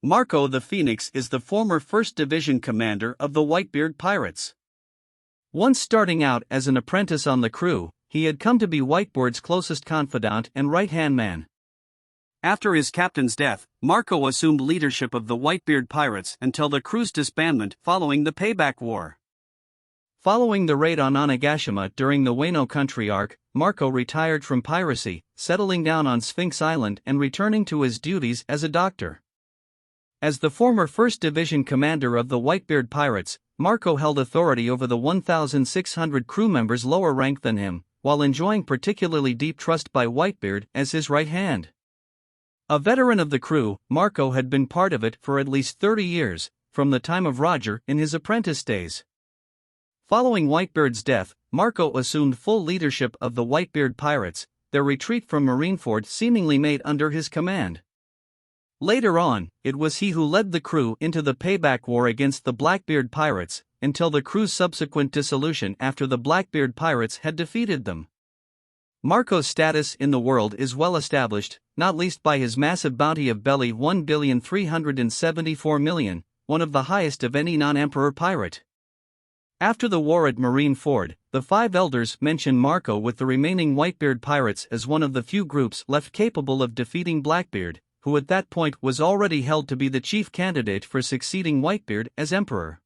Marco the Phoenix is the former 1st Division commander of the Whitebeard Pirates. Once starting out as an apprentice on the crew, he had come to be Whitebeard's closest confidant and right-hand man. After his captain's death, Marco assumed leadership of the Whitebeard Pirates until the crew's disbandment following the Payback War. Following the raid on Onigashima during the Wano Country Arc, Marco retired from piracy, settling down on Sphinx Island and returning to his duties as a doctor. As the former 1st Division commander of the Whitebeard Pirates, Marco held authority over the 1,600 crew members lower ranked than him, while enjoying particularly deep trust by Whitebeard as his right hand. A veteran of the crew, Marco had been part of it for at least 30 years, from the time of Roger in his apprentice days. Following Whitebeard's death, Marco assumed full leadership of the Whitebeard Pirates, their retreat from Marineford seemingly made under his command. Later on, it was he who led the crew into the Payback War against the Blackbeard Pirates, until the crew's subsequent dissolution after the Blackbeard Pirates had defeated them. Marco's status in the world is well established, not least by his massive bounty of belly 1,374,000,000, one of the highest of any non-emperor pirate. After the war at Marineford, the 5 elders mention Marco with the remaining Whitebeard Pirates as one of the few groups left capable of defeating Blackbeard, who at that point was already held to be the chief candidate for succeeding Whitebeard as emperor.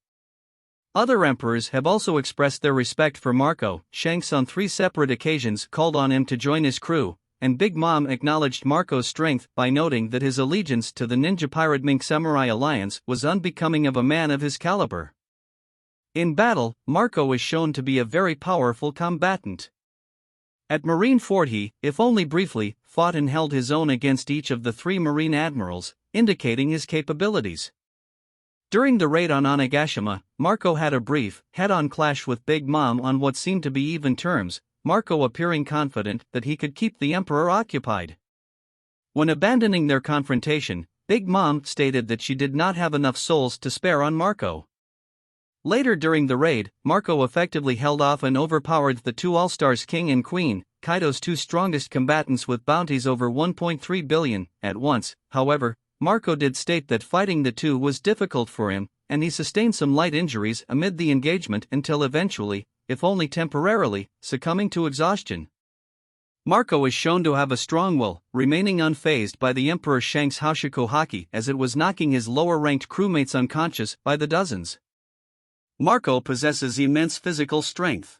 Other emperors have also expressed their respect for Marco. Shanks on 3 separate occasions called on him to join his crew, and Big Mom acknowledged Marco's strength by noting that his allegiance to the ninja pirate Mink Samurai alliance was unbecoming of a man of his caliber. In battle, Marco is shown to be a very powerful combatant. At Marineford he, if only briefly, fought and held his own against each of the 3 marine admirals, indicating his capabilities. During the raid on Onigashima, Marco had a brief, head-on clash with Big Mom on what seemed to be even terms, Marco appearing confident that he could keep the emperor occupied. When abandoning their confrontation, Big Mom stated that she did not have enough souls to spare on Marco. Later during the raid, Marco effectively held off and overpowered the 2 All-Stars King and Queen, Kaido's 2 strongest combatants with bounties over 1.3 billion, at once. However, Marco did state that fighting the 2 was difficult for him, and he sustained some light injuries amid the engagement until eventually, if only temporarily, succumbing to exhaustion. Marco is shown to have a strong will, remaining unfazed by the Emperor Shank's Hoshiko Haki as it was knocking his lower-ranked crewmates unconscious by the dozens. Marco possesses immense physical strength.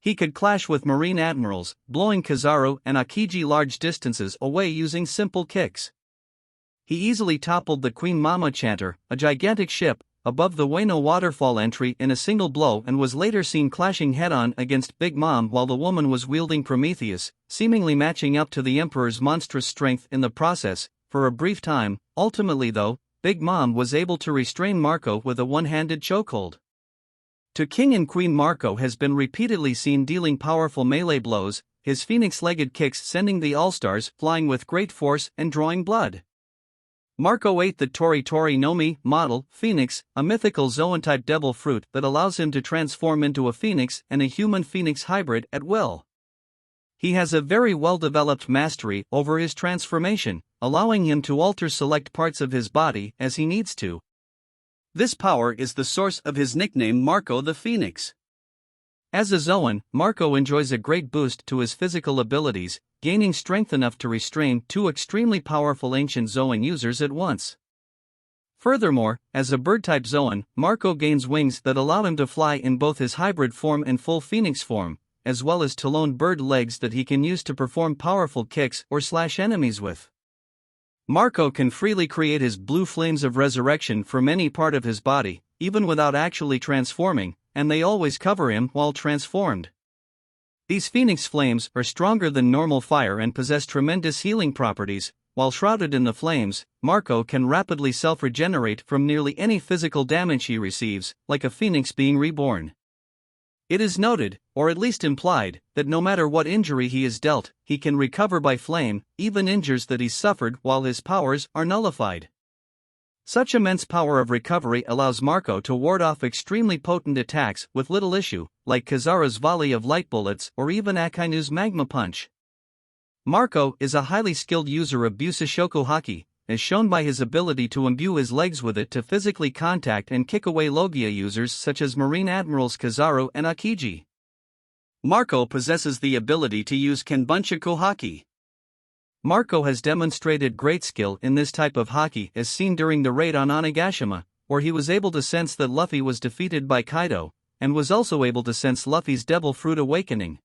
He could clash with marine admirals, blowing Kizaru and Akiji large distances away using simple kicks. He easily toppled the Queen Mama Chanter, a gigantic ship, above the Wano waterfall entry in a single blow and was later seen clashing head-on against Big Mom while the woman was wielding Prometheus, seemingly matching up to the Emperor's monstrous strength in the process. For a brief time, ultimately though, Big Mom was able to restrain Marco with a one-handed chokehold. To King and Queen Marco has been repeatedly seen dealing powerful melee blows, his phoenix-legged kicks sending the All-Stars flying with great force and drawing blood. Marco ate the Tori Tori no Mi model Phoenix, a mythical Zoan-type devil fruit that allows him to transform into a phoenix and a human-phoenix hybrid at will. He has a very well-developed mastery over his transformation, allowing him to alter select parts of his body as he needs to. This power is the source of his nickname Marco the Phoenix. As a Zoan, Marco enjoys a great boost to his physical abilities, gaining strength enough to restrain 2 extremely powerful ancient Zoan users at once. Furthermore, as a bird-type Zoan, Marco gains wings that allow him to fly in both his hybrid form and full phoenix form, as well as talon bird legs that he can use to perform powerful kicks or slash enemies with. Marco can freely create his blue flames of resurrection from any part of his body, even without actually transforming, and they always cover him while transformed. These phoenix flames are stronger than normal fire and possess tremendous healing properties. While shrouded in the flames, Marco can rapidly self-regenerate from nearly any physical damage he receives, like a phoenix being reborn. It is noted, or at least implied, that no matter what injury he is dealt, he can recover by flame, even injuries that he suffered while his powers are nullified. Such immense power of recovery allows Marco to ward off extremely potent attacks with little issue, like Kizaru's volley of light bullets or even Akainu's magma punch. Marco is a highly skilled user of Busashoku Haki, as shown by his ability to imbue his legs with it to physically contact and kick away Logia users such as Marine Admirals Kizaru and Akiji. Marco possesses the ability to use Kenbunchaku Haki. Marco has demonstrated great skill in this type of haki as seen during the raid on Onigashima, where he was able to sense that Luffy was defeated by Kaido, and was also able to sense Luffy's Devil Fruit awakening.